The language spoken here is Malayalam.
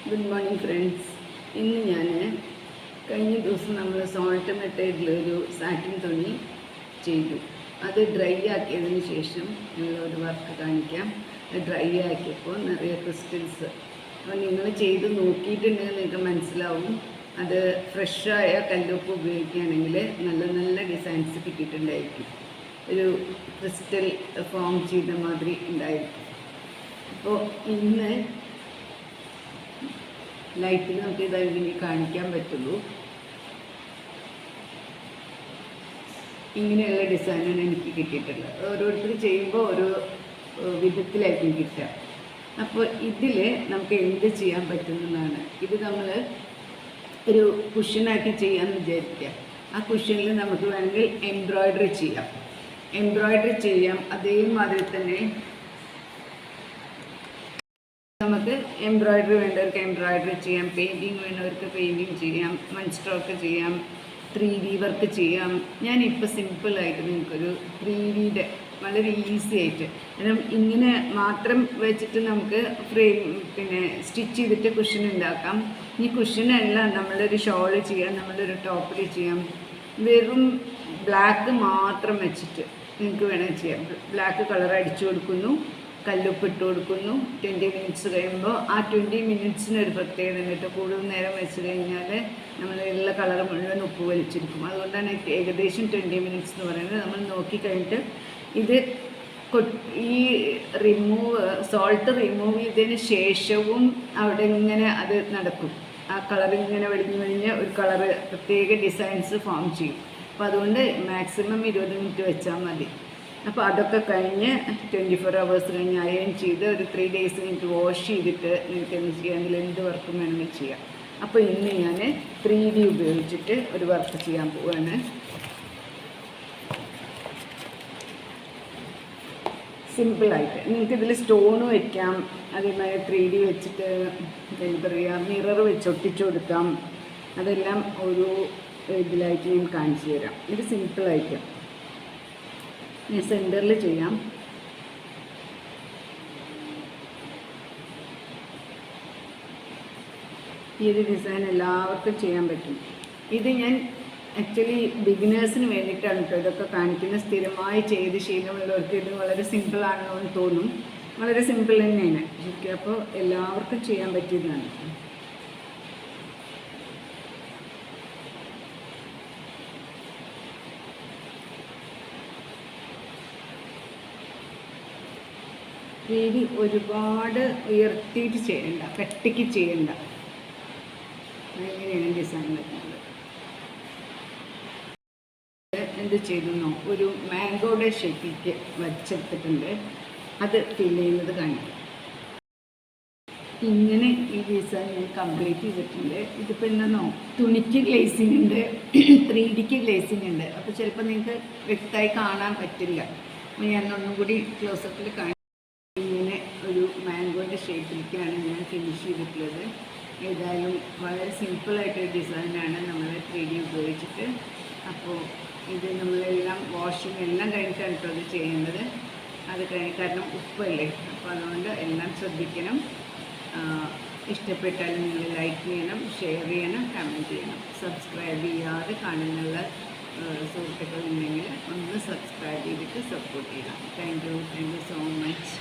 Good morning friends. ഇന്ന് ഞാൻ കഴിഞ്ഞ ദിവസം നമ്മൾ സോൾട്ട് മെത്തേഡിലൊരു സാറ്റിൻ തുണി ചെയ്തു. അത് ഡ്രൈ ആക്കിയതിന് ശേഷം നിങ്ങളൊരു വർക്ക് കാണിക്കാം. ഡ്രൈ ആക്കിയപ്പോൾ നിറയെ ക്രിസ്റ്റൽസ്. അപ്പോൾ നിങ്ങൾ ചെയ്ത് നോക്കിയിട്ടുണ്ടെങ്കിൽ നിങ്ങൾക്ക് മനസ്സിലാവും. അത് ഫ്രഷായ കല്ലുപ്പ് ഉപയോഗിക്കുകയാണെങ്കിൽ നല്ല നല്ല ഡിസൈൻസ് കിട്ടിയിട്ടുണ്ടായിരിക്കും. ഒരു ക്രിസ്റ്റൽ ഫോം ചെയ്ത മാതിരി ഉണ്ടായിരിക്കും. അപ്പോൾ ഇന്ന് ലൈറ്റിൽ നമുക്ക് ഇതായി കാണിക്കാൻ പറ്റുള്ളൂ. ഇങ്ങനെയുള്ള ഡിസൈനാണ് എനിക്ക് കിട്ടിയിട്ടുള്ളത്. ഓരോരുത്തർ ചെയ്യുമ്പോൾ ഓരോ വിധത്തിലായിരിക്കും കിട്ടുക. അപ്പോൾ ഇതിൽ നമുക്ക് എന്ത് ചെയ്യാൻ പറ്റുന്നതാണ്. ഇത് നമ്മൾ ഒരു കുഷ്യനാക്കി ചെയ്യാമെന്ന് വിചാരിക്കുക. ആ കുഷ്യനിൽ നമുക്ക് വേണമെങ്കിൽ എംബ്രോയ്ഡറി ചെയ്യാം. അതേമാതിരി തന്നെ നമുക്ക് എംബ്രോയ്ഡറി വേണ്ടവർക്ക് എംബ്രോയ്ഡറി ചെയ്യാം, പെയിൻറ്റിങ് വേണ്ടവർക്ക് പെയിൻറ്റിങ് ചെയ്യാം, മൺ സ്ട്രോക്ക് ചെയ്യാം, 3D വർക്ക് ചെയ്യാം. ഞാനിപ്പോൾ സിമ്പിളായിട്ട് നിങ്ങൾക്കൊരു 3D വളരെ ഈസി ആയിട്ട്, കാരണം ഇങ്ങനെ മാത്രം വെച്ചിട്ട് നമുക്ക് സ്റ്റിച്ച് ചെയ്തിട്ട് കുഷൻ ഉണ്ടാക്കാം. ഈ കുഷനല്ല, നമ്മളൊരു ഷോള് ചെയ്യാം, നമ്മളൊരു ടോപ്പിൽ ചെയ്യാം. വെറും ബ്ലാക്ക് മാത്രം വെച്ചിട്ട് നിങ്ങൾക്ക് വേണമെങ്കിൽ ചെയ്യാം. ബ്ലാക്ക് കളർ അടിച്ചു കൊടുക്കുന്നു, കല്ലുപ്പ് ഇട്ട് കൊടുക്കുന്നു. 20 മിനിറ്റ്സ് കഴിയുമ്പോൾ ആ 20 മിനിറ്റ്സിന് ഒരു പ്രത്യേകത കേട്ടോ. കൂടുതൽ നേരം വെച്ച് കഴിഞ്ഞാൽ നമ്മളുള്ള കളർ മുഴുവൻ ഉപ്പ് വലിച്ചിരിക്കും. അതുകൊണ്ടാണ് ഏകദേശം 20 മിനിറ്റ്സ് എന്ന് പറയുന്നത്. നമ്മൾ നോക്കിക്കഴിഞ്ഞിട്ട് ഇത് ഈ സോൾട്ട് റിമൂവ് ചെയ്തതിന് ശേഷവും അവിടെ ഇങ്ങനെ അത് നടക്കും. ആ കളർ ഇങ്ങനെ വെളിഞ്ഞ് ഒരു കളറ് പ്രത്യേക ഡിസൈൻസ് ഫോം ചെയ്യും. അപ്പോൾ അതുകൊണ്ട് മാക്സിമം 20 മിനിറ്റ് വെച്ചാൽ മതി. അപ്പോൾ അതൊക്കെ കഴിഞ്ഞ് 24 hours കഴിഞ്ഞ് അയൺ ചെയ്ത് ഒരു 3 days കഴിഞ്ഞിട്ട് വാഷ് ചെയ്തിട്ട് നിങ്ങൾക്ക് എന്ത് ചെയ്യാമെങ്കിൽ എന്ത് വർക്കും വേണമെങ്കിൽ ചെയ്യാം. അപ്പോൾ ഇന്ന് ഞാൻ 3D ഉപയോഗിച്ചിട്ട് ഒരു വർക്ക് ചെയ്യാൻ പോവുകയാണ്. സിമ്പിളായിട്ട് നിങ്ങൾക്കിതിൽ സ്റ്റോണ് വയ്ക്കാം. അതേമാതിരി 3D വെച്ചിട്ട് എന്താ പറയുക, മിറർ വെച്ച് ഒട്ടിച്ചു കൊടുക്കാം. അതെല്ലാം ഒരു ഇതിലായിട്ട് ഞാൻ കാണിച്ചു തരാം. ഇത് സിമ്പിളായിട്ട് ഞാൻ സെൻറ്ററിൽ ചെയ്യാം. ഈ ഒരു ഡിസൈൻ എല്ലാവർക്കും ചെയ്യാൻ പറ്റും. ഇത് ഞാൻ ആക്ച്വലി ബിഗിനേഴ്സിന് വേണ്ടിയിട്ടാണ് കേട്ടോ ഇതൊക്കെ കാണിക്കുന്നത്. സ്ഥിരമായി ചെയ്ത് ശീലമുള്ളവർക്ക് ഇത് വളരെ സിമ്പിളാണല്ലോ എന്ന് തോന്നും. വളരെ സിമ്പിൾ തന്നെയാണ് ശരിക്കും. അപ്പോൾ എല്ലാവർക്കും ചെയ്യാൻ പറ്റിയതാണ്. രീതി ഒരുപാട് ഉയർത്തിയിട്ട് ചെയ്യണ്ട, കട്ടിക്ക് ചെയ്യണ്ട. അങ്ങനെയാണ് ഡിസൈൻ വരുന്നത്. എന്ത് ചെയ്തെന്നോ, ഒരു മാംഗോയുടെ ഷേപ്പിലേക്ക് വച്ചെടുത്തിട്ടുണ്ട്. അത് ഫിൽ ചെയ്യുന്നത് കാണിക്കും. ഇങ്ങനെ ഈ ഡിസൈൻ ഞാൻ കംപ്ലീറ്റ് ചെയ്തിട്ടുണ്ട്. ഇതിപ്പോൾ എന്താണോ, തുണിക്ക് ഗ്ലേസിംഗ് ഉണ്ട്, 3Dക്ക് ഗ്ലേസിംഗ് ഉണ്ട്. അപ്പോൾ ചിലപ്പോൾ നിങ്ങൾക്ക് വ്യക്തമായി കാണാൻ പറ്റില്ല. അപ്പോൾ ഞാൻ ഒന്നും കൂടി ക്ലോസപ്പിൽ കാണിക്കും. ഇങ്ങനെ ഒരു മാംഗോൻ്റെ ഷേപ്പിലേക്കാണ് ഞാൻ ഫിനിഷ് ചെയ്തിട്ടുള്ളത്. ഏതായാലും വളരെ സിമ്പിളായിട്ടൊരു ഡിസൈനാണ് നമ്മൾ 3D ഉപയോഗിച്ചിട്ട്. അപ്പോൾ ഇത് നമ്മളെല്ലാം വാഷിങ് എല്ലാം കഴിഞ്ഞിട്ടാണ് ഇപ്പോൾ അത് ചെയ്യേണ്ടത്. അത് കാരണം ഉപ്പല്ലേ. അപ്പോൾ അതുകൊണ്ട് എല്ലാം ശ്രദ്ധിക്കണം. ഇഷ്ടപ്പെട്ടാൽ നിങ്ങൾ ലൈക്ക് ചെയ്യണം, ഷെയർ ചെയ്യണം, കമൻറ്റ് ചെയ്യണം. സബ്സ്ക്രൈബ് ചെയ്യാതെ കാണുന്നുള്ള സുഹൃത്തുക്കൾ ഉണ്ടെങ്കിൽ ഒന്ന് സബ്സ്ക്രൈബ് ചെയ്തിട്ട് സപ്പോർട്ട് ചെയ്യണം. Thank you so much.